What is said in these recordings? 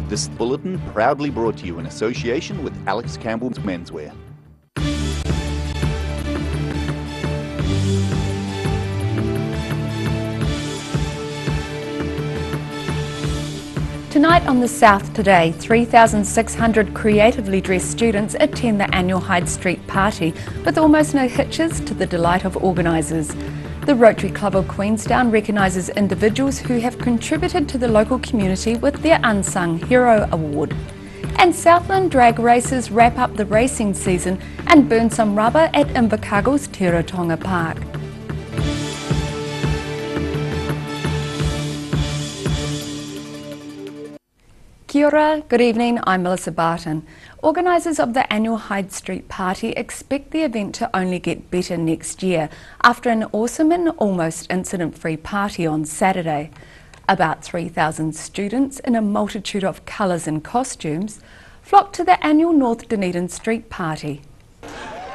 This bulletin proudly brought to you in association with Alex Campbell's Menswear. Tonight on the South Today, 3,600 creatively dressed students attend the annual Hyde Street party with almost no hitches, to the delight of organisers. The Rotary Club of Queenstown recognises individuals who have contributed to the local community with their Unsung Hero Award. And Southland drag races wrap up the racing season and burn some rubber at Invercargill's Te Rotonga Park. Kia ora, good evening, I'm Melissa Barton. Organisers of the annual Hyde Street party expect the event to only get better next year after an awesome and almost incident-free party on Saturday. About 3,000 students in a multitude of colours and costumes flocked to the annual North Dunedin Street party.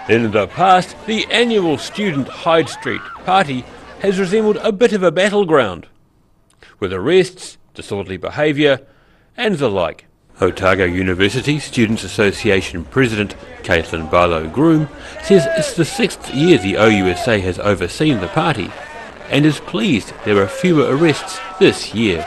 In the past, the annual student Hyde Street party has resembled a bit of a battleground, with arrests, disorderly behaviour and the like. Otago University Students Association President Caitlin Barlow-Groom says it's the 6th year the OUSA has overseen the party and is pleased there are fewer arrests this year,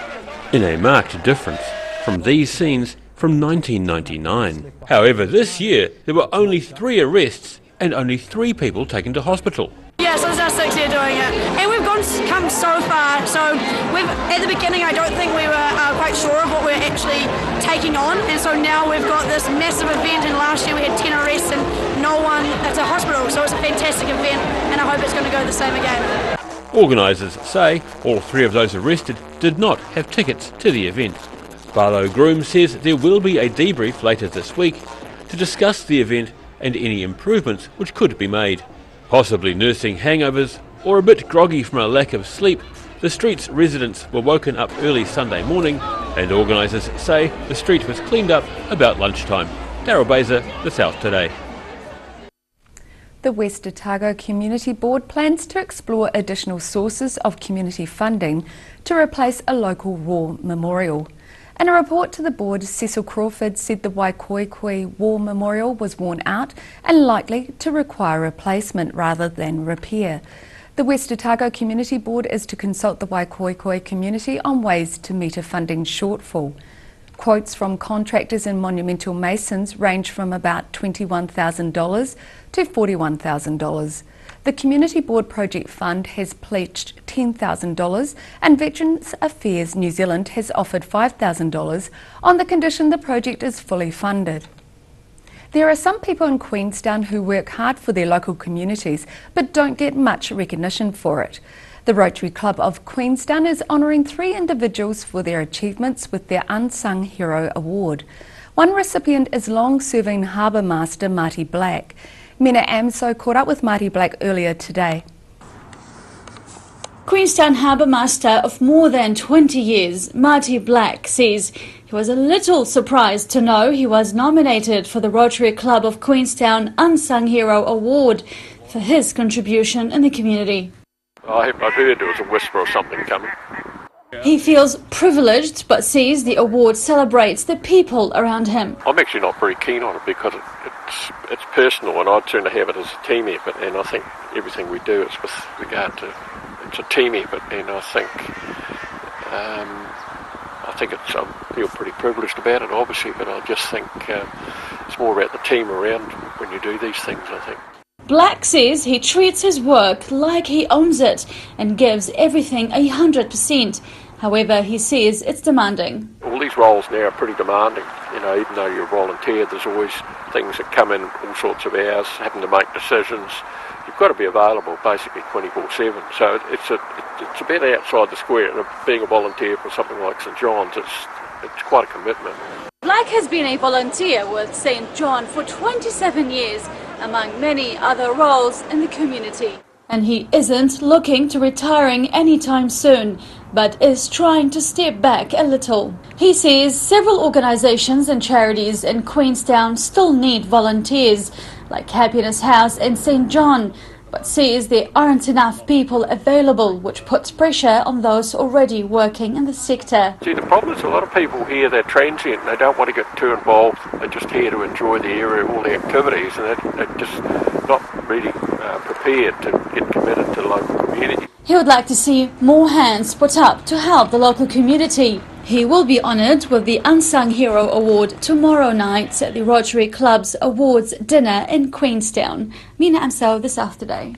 in a marked difference from these scenes from 1999. However, this year there were only 3 arrests and only 3 people taken to hospital. Yeah, so it's our 6th year doing it, and we've come so far. So at the beginning, I don't think we were quite sure of what we're actually taking on, and so now we've got this massive event. And last year we had 10 arrests and no one at a hospital. So it's a fantastic event, and I hope it's going to go the same again. Organisers say all 3 of those arrested did not have tickets to the event. Barlow-Groom says there will be a debrief later this week to discuss the event and any improvements which could be made. Possibly nursing hangovers or a bit groggy from a lack of sleep, the street's residents were woken up early Sunday morning, and organisers say the street was cleaned up about lunchtime. Daryl Baser, The South Today. The West Otago Community Board plans to explore additional sources of community funding to replace a local war memorial. In a report to the board, Cecil Crawford said the Waikoikoi War Memorial was worn out and likely to require replacement rather than repair. The West Otago Community Board is to consult the Waikoikoi community on ways to meet a funding shortfall. Quotes from contractors and monumental masons range from about $21,000 to $41,000. The Community Board Project Fund has pledged $10,000 and Veterans Affairs New Zealand has offered $5,000 on the condition the project is fully funded. There are some people in Queenstown who work hard for their local communities but don't get much recognition for it. The Rotary Club of Queenstown is honouring 3 individuals for their achievements with their Unsung Hero Award. One recipient is long-serving Harbour Master Marty Black. Mena Amso caught up with Marty Black earlier today. Queenstown Harbour Master of more than 20 years, Marty Black says he was a little surprised to know he was nominated for the Rotary Club of Queenstown Unsung Hero Award for his contribution in the community. I heard there was a whisper of something coming. He feels privileged but sees the award celebrates the people around him. I'm actually not very keen on it because it's personal, and I'd sooner have it as a team effort, and I think everything we do is with regard to it's a team effort, and I feel pretty privileged about it obviously, but I just think it's more about the team around when you do these things, I think. Black says he treats his work like he owns it and gives everything 100%. However, he says it's demanding. All these roles now are pretty demanding. You know, even though you're a volunteer, there's always things that come in all sorts of hours, having to make decisions. You've got to be available basically 24/7. So it's a bit outside the square. And being a volunteer for something like St John's, it's quite a commitment. Black has been a volunteer with St John for 27 years, among many other roles in the community. And he isn't looking to retiring anytime soon, but is trying to step back a little. He says several organisations and charities in Queenstown still need volunteers, like Happiness House and St John, but says there aren't enough people available, which puts pressure on those already working in the sector. See, the problem is a lot of people here, they're transient and they don't want to get too involved. They're just here to enjoy the area, all the activities, and they're just not really prepared to get committed to the local community. He would like to see more hands put up to help the local community. He will be honoured with the Unsung Hero Award tomorrow night at the Rotary Club's awards dinner in Queenstown. Mina Amsel, The South Today.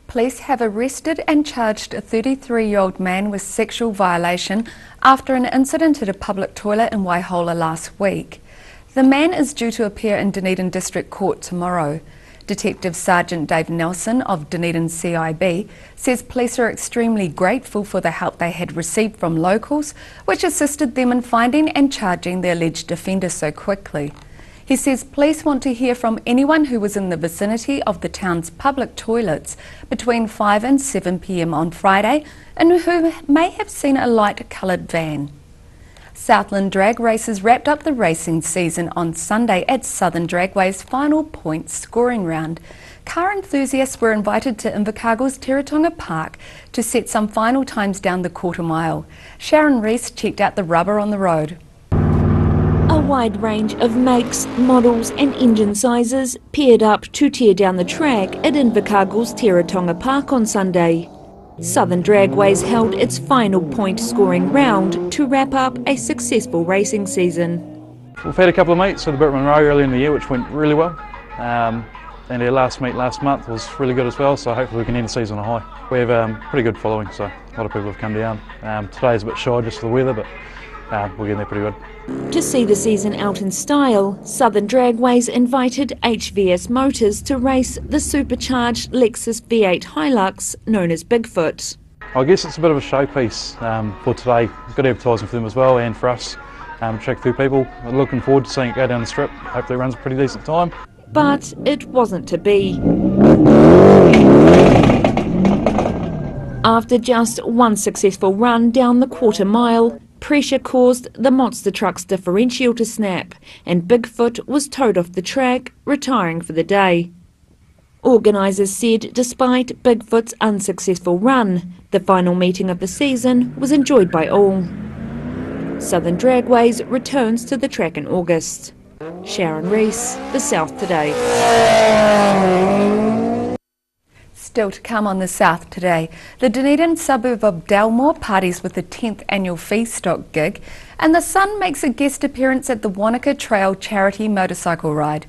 Police have arrested and charged a 33-year-old man with sexual violation after an incident at a public toilet in Waihola last week. The man is due to appear in Dunedin District Court tomorrow. Detective Sergeant Dave Nelson of Dunedin CIB says police are extremely grateful for the help they had received from locals, which assisted them in finding and charging the alleged offender so quickly. He says police want to hear from anyone who was in the vicinity of the town's public toilets between 5 and 7 p.m. on Friday and who may have seen a light-coloured van. Southland Drag Races wrapped up the racing season on Sunday at Southern Dragway's final points scoring round. Car enthusiasts were invited to Invercargill's Tiratonga Park to set some final times down the quarter mile. Sharon Rees checked out the rubber on the road. A wide range of makes, models and engine sizes paired up to tear down the track at Invercargill's Tiratonga Park on Sunday. Southern Dragways held its final point scoring round to wrap up a successful racing season. We've had a couple of meets at the Burt Munro early in the year, which went really well. And our last meet last month was really good as well, so hopefully we can end the season on a high. We have a pretty good following, so a lot of people have come down. Today's a bit shy just for the weather, but we're getting there pretty good. To see the season out in style, Southern Dragways invited HVS Motors to race the supercharged Lexus V8 Hilux known as Bigfoot. I guess it's a bit of a showpiece for today. Good advertising for them as well and for us. Attract a few people. I'm looking forward to seeing it go down the strip. Hopefully it runs a pretty decent time. But it wasn't to be. After just one successful run down the quarter mile, pressure caused the monster truck's differential to snap and Bigfoot was towed off the track, retiring for the day. Organisers said despite Bigfoot's unsuccessful run, the final meeting of the season was enjoyed by all. Southern Dragways returns to the track in August. Sharon Rees, The South Today. Still to come on The South Today, the Dunedin suburb of Dalmore parties with the 10th annual Feedstock gig, and the Sun makes a guest appearance at the Wanaka Trail charity motorcycle ride.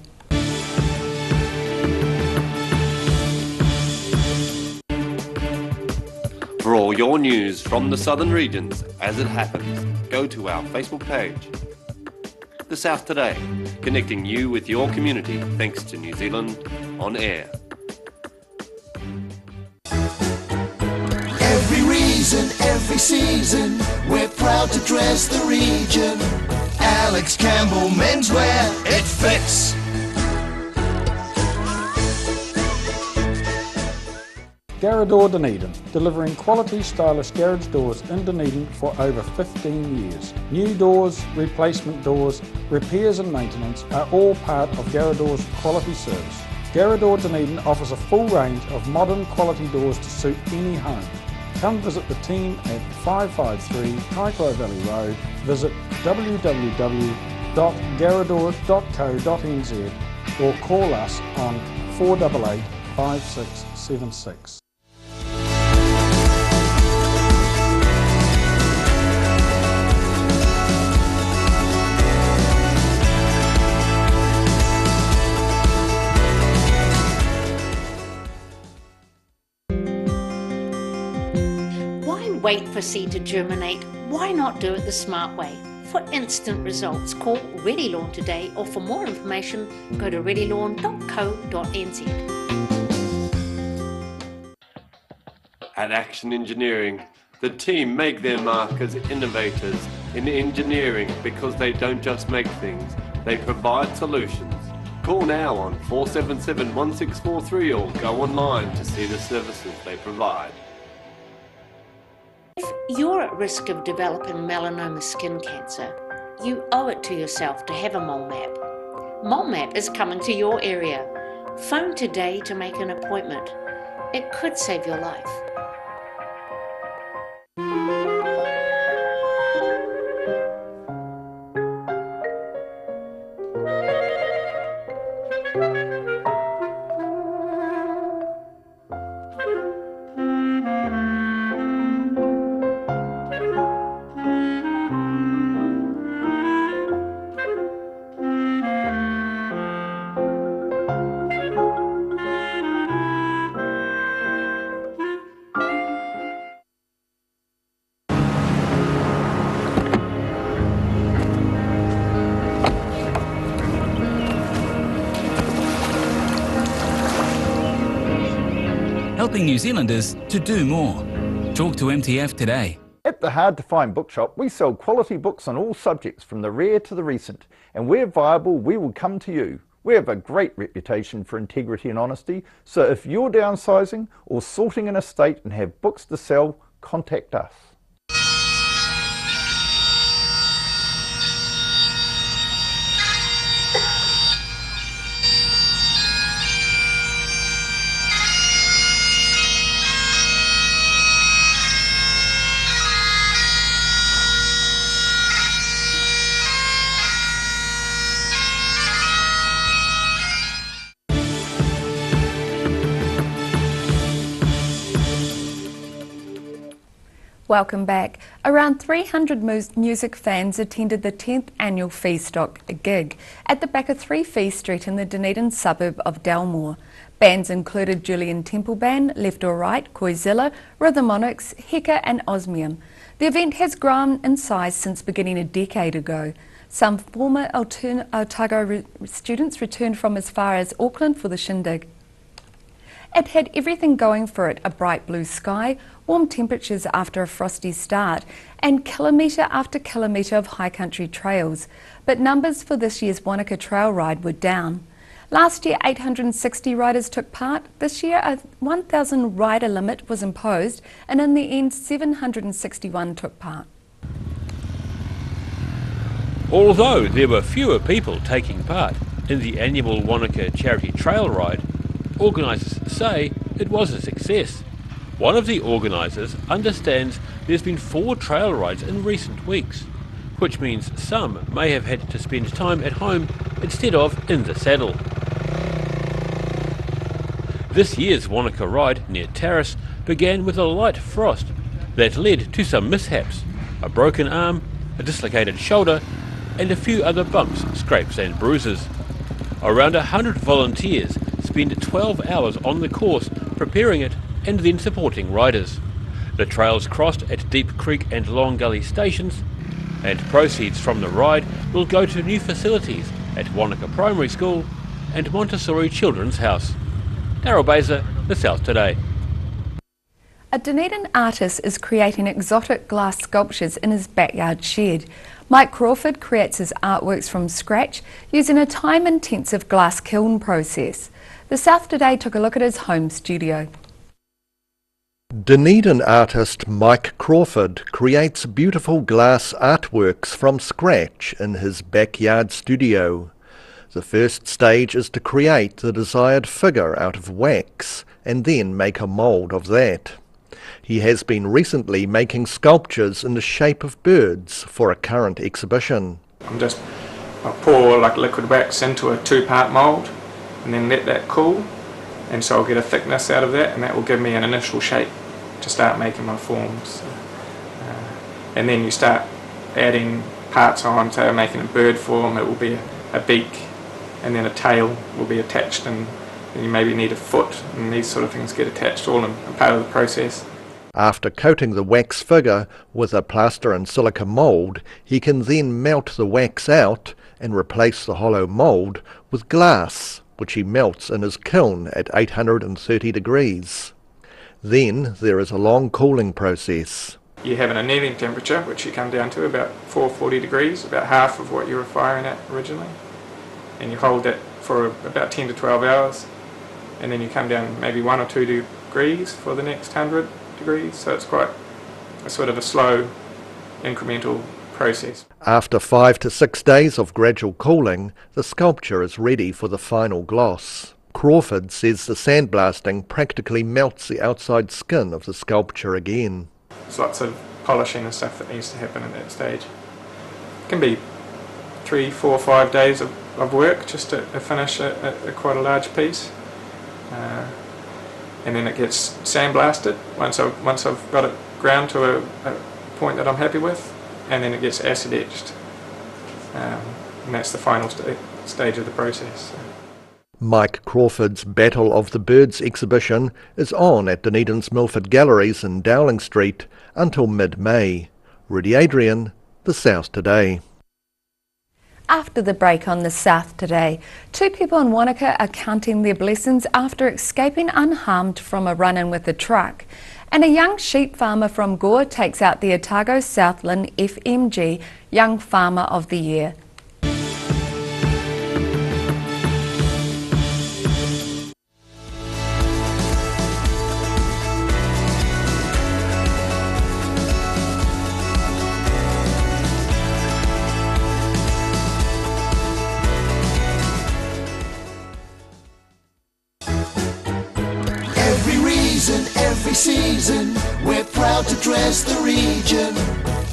For all your news from the southern regions as it happens, go to our Facebook page. The South Today, connecting you with your community thanks to New Zealand On Air. Every reason, every season, we're proud to dress the region. Alex Campbell Menswear, it fits. Garrador Dunedin, delivering quality stylish garage doors in Dunedin for over 15 years. New doors, replacement doors, repairs and maintenance are all part of Garrador's quality service. Garrador Dunedin offers a full range of modern quality doors to suit any home. Come visit the team at 553 Kaikoura Valley Road. Visit www.garrador.co.nz or call us on 488 5676. Wait for seed to germinate. Why not do it the smart way? For instant results, call Ready Lawn today, or for more information, go to readylawn.co.nz. At Action Engineering, the team make their mark as innovators in engineering because they don't just make things, they provide solutions. Call now on 477 1643 or go online to see the services they provide. If you're at risk of developing melanoma skin cancer, you owe it to yourself to have a mole map. Mole Map is coming to your area. Phone today to make an appointment. It could save your life. Helping New Zealanders to do more. Talk to MTF today. At the Hard to Find Bookshop, we sell quality books on all subjects from the rare to the recent, and where viable, we will come to you. We have a great reputation for integrity and honesty, so if you're downsizing or sorting an estate and have books to sell, contact us. Welcome back. Around 300 music fans attended the 10th annual Feestock gig at the back of 3 Fee Street in the Dunedin suburb of Dalmore. Bands included Julian Temple Band, Left or Right, Koizilla, Rhythmonics, Heka and Osmium. The event has grown in size since beginning a decade ago. Some former Otago students returned from as far as Auckland for the shindig. It had everything going for it: a bright blue sky, warm temperatures after a frosty start, and kilometre after kilometre of high country trails. But numbers for this year's Wanaka Trail Ride were down. Last year 860 riders took part. This year a 1,000 rider limit was imposed, and in the end 761 took part. Although there were fewer people taking part in the annual Wanaka Charity Trail Ride, organisers say it was a success. One of the organisers understands there's been 4 trail rides in recent weeks, which means some may have had to spend time at home instead of in the saddle. This year's Wanaka ride near Terrace began with a light frost that led to some mishaps: a broken arm, a dislocated shoulder, and a few other bumps, scrapes and bruises. Around 100 volunteers spend 12 hours on the course preparing it and then supporting riders. The trails crossed at Deep Creek and Long Gully stations, and proceeds from the ride will go to new facilities at Wanaka Primary School and Montessori Children's House. Daryl Baser, The South Today. A Dunedin artist is creating exotic glass sculptures in his backyard shed. Mike Crawford creates his artworks from scratch using a time-intensive glass kiln process. The South Today took a look at his home studio. Dunedin artist Mike Crawford creates beautiful glass artworks from scratch in his backyard studio. The first stage is to create the desired figure out of wax and then make a mould of that. He has been recently making sculptures in the shape of birds for a current exhibition. I pour like liquid wax into a 2-part mould and then let that cool, and so I'll get a thickness out of that, and that will give me an initial shape to start making my forms. And then you start adding parts on, so I'm making a bird form, it will be a beak, and then a tail will be attached, and you maybe need a foot, and these sort of things get attached all in part of the process. After coating the wax figure with a plaster and silica mould, he can then melt the wax out and replace the hollow mould with glass, which he melts in his kiln at 830 degrees. Then there is a long cooling process. You have an annealing temperature, which you come down to about 440 degrees, about half of what you were firing at originally, and you hold that for about 10 to 12 hours, and then you come down maybe 1 or 2 degrees for the next 100 degrees, so it's quite a sort of a slow incremental process. After 5 to 6 days of gradual cooling, the sculpture is ready for the final gloss. Crawford says the sandblasting practically melts the outside skin of the sculpture again. There's lots of polishing and stuff that needs to happen at that stage. It can be 3, 4, 5 days of work just to finish quite a large piece. And then it gets sandblasted once I've got it ground to a point that I'm happy with, and then it gets acid etched. And that's the final stage of the process. Mike Crawford's Battle of the Birds exhibition is on at Dunedin's Milford Galleries in Dowling Street until mid-May. Rudy Adrian, The South Today. After the break on The South Today, 2 people in Wanaka are counting their blessings after escaping unharmed from a run-in with a truck. And a young sheep farmer from Gore takes out the Otago Southland FMG Young Farmer of the Year. Every season, we're proud to dress the region.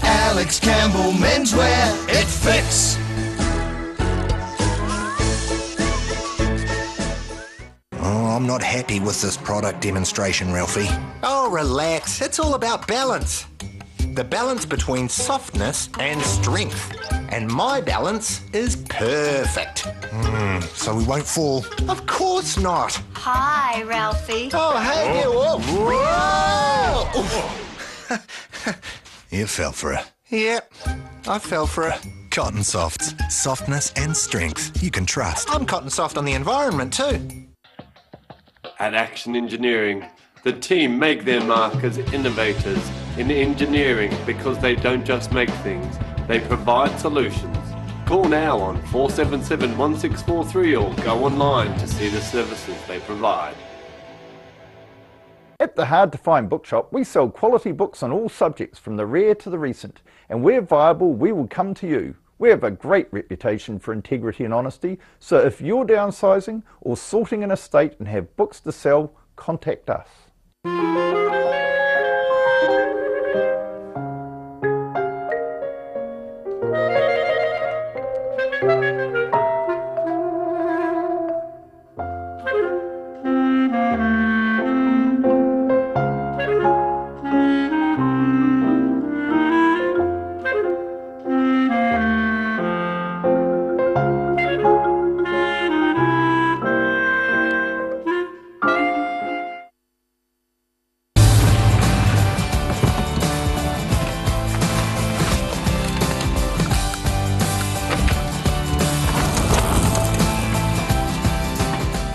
Alex Campbell Menswear, it fits. Oh, I'm not happy with this product demonstration, Ralphie. Oh, relax. It's all about balance. The balance between softness and strength. And my balance is perfect. So we won't fall? Of course not. Hi, Ralphie. Oh, hey, whoa. You fell for it. Yep, I fell for it. Cotton Softs. Softness and strength you can trust. I'm cotton soft on the environment too. At Action Engineering, the team make their mark as innovators in engineering because they don't just make things, they provide solutions. Call now on 477-1643 or go online to see the services they provide. At the Hard to Find Bookshop, we sell quality books on all subjects from the rare to the recent. And where viable, we will come to you. We have a great reputation for integrity and honesty, so if you're downsizing or sorting an estate and have books to sell, contact us.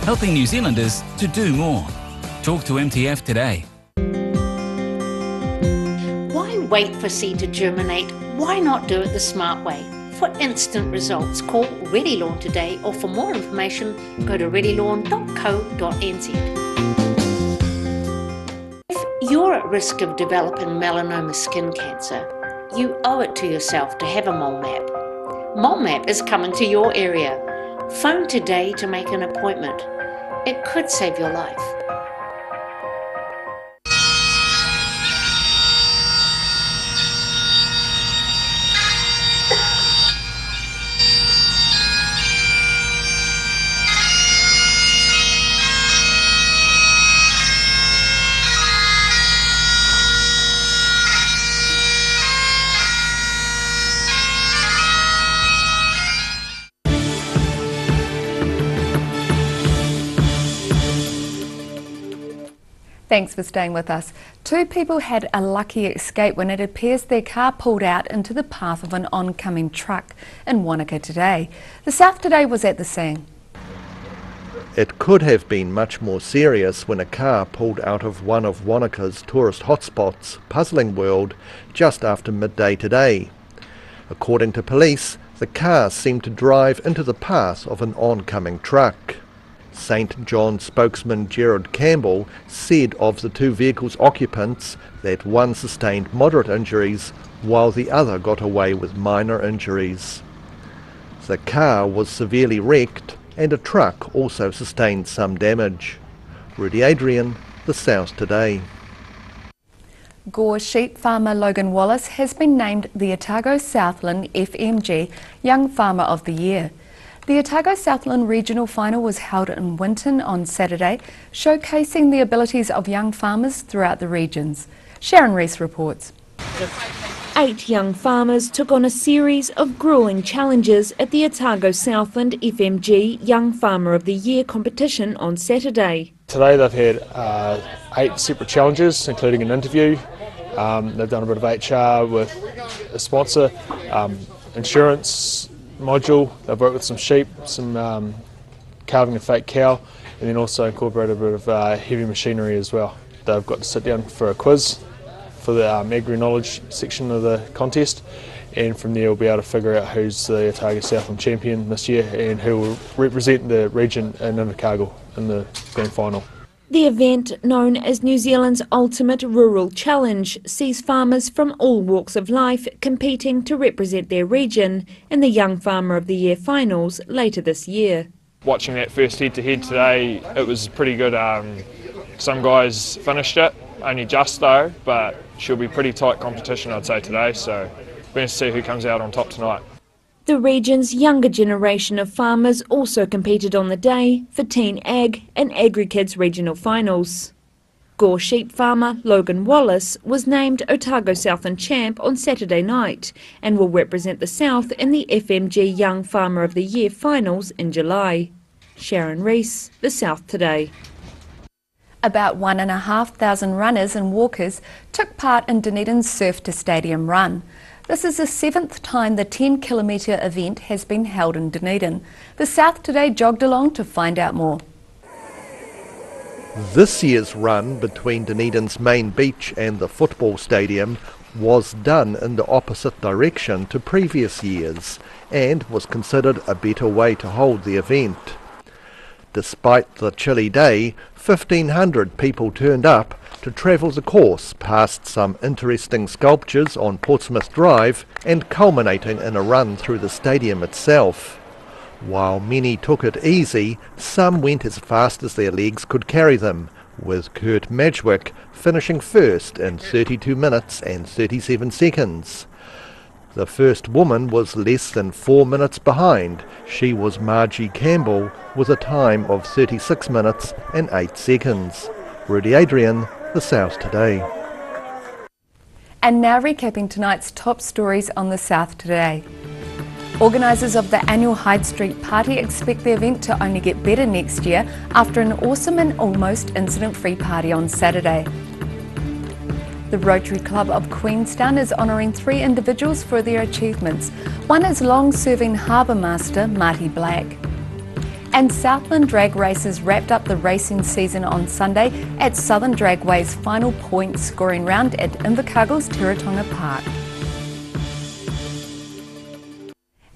Helping New Zealanders to do more. Talk to MTF today. Why wait for seed to germinate? Why not do it the smart way? For instant results, call Ready Lawn today, or for more information, go to readylawn.co.nz. If you're at risk of developing melanoma skin cancer, you owe it to yourself to have a mole map. Mole Map is coming to your area. Phone today to make an appointment. It could save your life. Thanks for staying with us. 2 people had a lucky escape when it appears their car pulled out into the path of an oncoming truck in Wanaka today. The South Today was at the scene. It could have been much more serious when a car pulled out of one of Wanaka's tourist hotspots, Puzzling World, just after midday today. According to police, the car seemed to drive into the path of an oncoming truck. St John spokesman Gerard Campbell said of the 2 vehicles' occupants that one sustained moderate injuries while the other got away with minor injuries. The car was severely wrecked and a truck also sustained some damage. Rudy Adrian, The South Today. Gore sheep farmer Logan Wallace has been named the Otago Southland FMG Young Farmer of the Year. The Otago Southland Regional Final was held in Winton on Saturday, showcasing the abilities of young farmers throughout the regions. Sharon Rees reports. 8 young farmers took on a series of gruelling challenges at the Otago Southland FMG Young Farmer of the Year competition on Saturday. Today they've had 8 separate challenges, including an interview. They've done a bit of HR with a sponsor, insurance module. They've worked with some sheep, some carving a fake cow, and then also incorporated a bit of heavy machinery as well. They've got to sit down for a quiz for the agri-knowledge section of the contest, and from there we'll be able to figure out who's the Otago Southland champion this year and who will represent the region in Invercargill in the grand final. The event, known as New Zealand's Ultimate Rural Challenge, sees farmers from all walks of life competing to represent their region in the Young Farmer of the Year finals later this year. Watching that first head-to-head today, it was pretty good. Some guys finished it, only just though, but she'll be pretty tight competition I'd say today, so we're going to see who comes out on top tonight. The region's younger generation of farmers also competed on the day for Teen Ag and AgriKids regional finals. Gore sheep farmer Logan Wallace was named Otago Southland champ on Saturday night and will represent the South in the FMG Young Farmer of the Year finals in July. Sharon Rees, The South Today. About 1,500 runners and walkers took part in Dunedin's Surf to Stadium run. This is the 7th time the 10-kilometre event has been held in Dunedin. The South Today jogged along to find out more. This year's run between Dunedin's main beach and the football stadium was done in the opposite direction to previous years and was considered a better way to hold the event. Despite the chilly day, 1,500 people turned up to travel the course past some interesting sculptures on Portsmouth Drive and culminating in a run through the stadium itself. While many took it easy, some went as fast as their legs could carry them, with Kurt Madgwick finishing first in 32 minutes and 37 seconds. The first woman was less than 4 minutes behind. She was Margie Campbell with a time of 36 minutes and 8 seconds. Rudy Adrian, The South Today. And now recapping tonight's top stories on The South Today. Organisers of the annual Hyde Street Party expect the event to only get better next year after an awesome and almost incident-free party on Saturday. The Rotary Club of Queenstown is honouring 3 individuals for their achievements. One is long-serving Harbour Master Marty Black. And Southland Drag Races wrapped up the racing season on Sunday at Southern Dragway's final point scoring round at Invercargill's Tiratonga Park.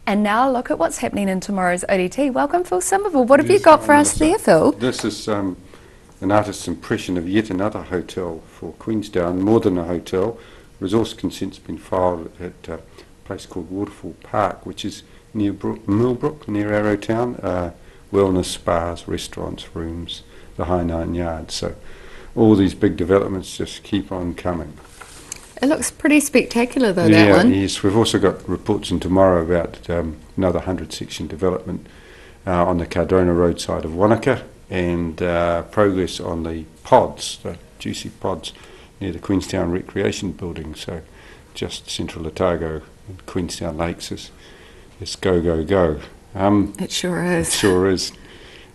And now a look at what's happening in tomorrow's ODT. Welcome, Phil Somerville. What have you got for us there, Phil? This is an artist's impression of yet another hotel for Queenstown, more than a hotel. Resource consent's been filed at a place called Waterfall Park, which is near Millbrook, near Arrowtown. Wellness spas, restaurants, rooms, the High 9 Yards. So all these big developments just keep on coming. It looks pretty spectacular though, that one. Yes, we've also got reports in tomorrow about another 100-section development on the Cardrona Road side of Wanaka, and progress on the pods, the juicy pods near the Queenstown Recreation Building. So just central Otago and Queenstown Lakes is go, go, go. It sure is. It sure is.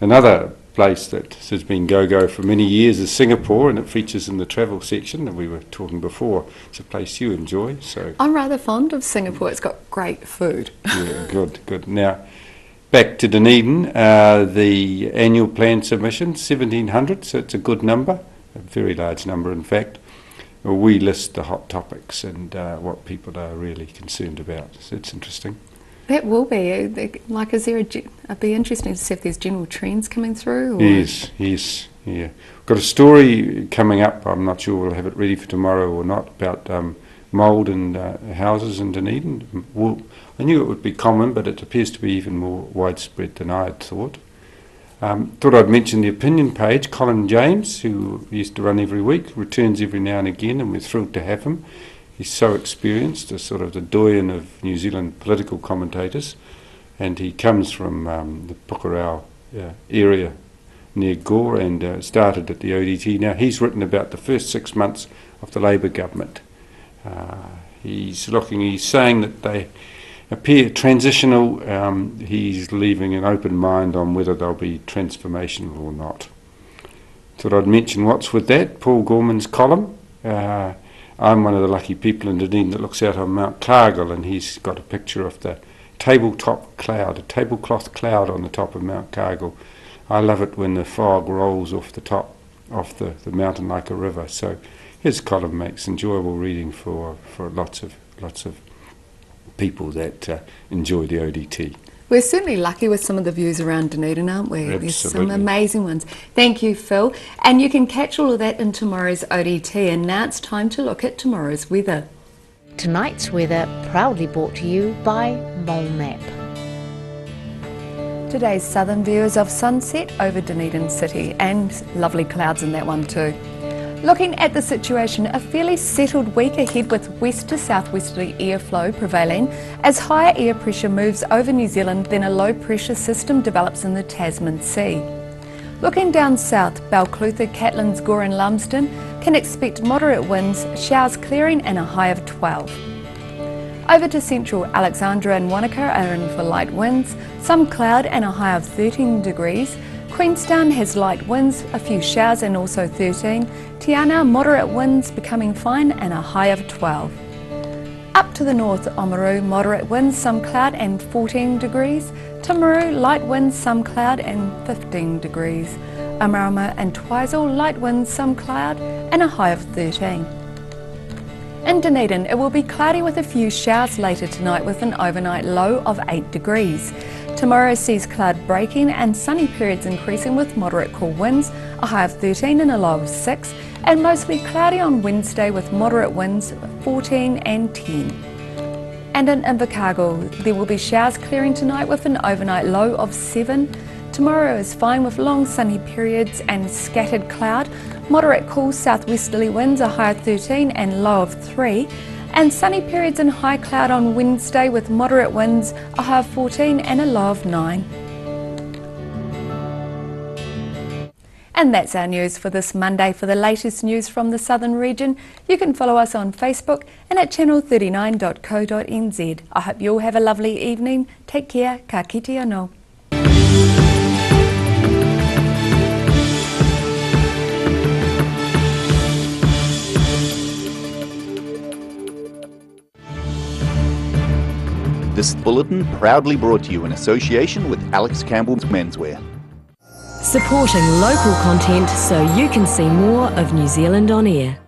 Another place that has been go-go for many years is Singapore, and it features in the travel section that we were talking before. It's a place you enjoy. So I'm rather fond of Singapore. It's got great food. Yeah, good. Now, back to Dunedin, the annual plan submission, 1,700, so it's a good number, a very large number in fact. We list the hot topics and what people are really concerned about, so it's interesting. That will be. Like, is there it'd be interesting to see if there's general trends coming through? Or? Yes, yeah. We've got a story coming up, I'm not sure we'll have it ready for tomorrow or not, about mould in houses in Dunedin. Well, I knew it would be common, but it appears to be even more widespread than I had thought. Thought I'd mention the opinion page. Colin James, who used to run every week, returns every now and again, and we're thrilled to have him. He's so experienced, as sort of the doyen of New Zealand political commentators, and he comes from the Pukerau area near Gore and started at the ODT. Now he's written about the first 6 months of the Labour government. He's saying that they appear transitional. He's leaving an open mind on whether they'll be transformational or not. Thought I'd mention what's with that. Paul Gorman's column. I'm one of the lucky people in Dunedin that looks out on Mount Cargill, and he's got a picture of the tabletop cloud, a tablecloth cloud on the top of Mount Cargill. I love it when the fog rolls off the top of the mountain like a river. So his column makes enjoyable reading for lots of people that enjoy the ODT. We're certainly lucky with some of the views around Dunedin, aren't we? Absolutely. There's some amazing ones. Thank you, Phil. And you can catch all of that in tomorrow's ODT. And now it's time to look at tomorrow's weather. Tonight's weather proudly brought to you by Mole Map. Today's southern view is of sunset over Dunedin City, and lovely clouds in that one too. Looking at the situation, a fairly settled week ahead with west to southwesterly airflow prevailing as higher air pressure moves over New Zealand, then a low pressure system develops in the Tasman Sea. Looking down south, Balclutha, Catlins, Gore and Lumsden can expect moderate winds, showers clearing and a high of 12. Over to central Alexandra and Wanaka are in for light winds, some cloud and a high of 13 degrees. Queenstown has light winds, a few showers and also 13. Tiana, moderate winds becoming fine and a high of 12. Up to the north, Oamaru, moderate winds, some cloud and 14 degrees. Timaru, light winds, some cloud and 15 degrees. Amarama and Twizel, light winds, some cloud and a high of 13. In Dunedin, it will be cloudy with a few showers later tonight with an overnight low of 8 degrees. Tomorrow sees cloud breaking and sunny periods increasing with moderate cool winds, a high of 13 and a low of 6, and mostly cloudy on Wednesday with moderate winds 14 and 10. And in Invercargill, there will be showers clearing tonight with an overnight low of 7. Tomorrow is fine with long sunny periods and scattered cloud, moderate cool southwesterly winds, a high of 13 and low of 3. And sunny periods and high cloud on Wednesday with moderate winds, a high of 14 and a low of 9. And that's our news for this Monday. For the latest news from the southern region, you can follow us on Facebook and at channel39.co.nz. I hope you all have a lovely evening. Take care. Ka kite anō. This bulletin proudly brought to you in association with Alex Campbell's Menswear. Supporting local content so you can see more of New Zealand on air.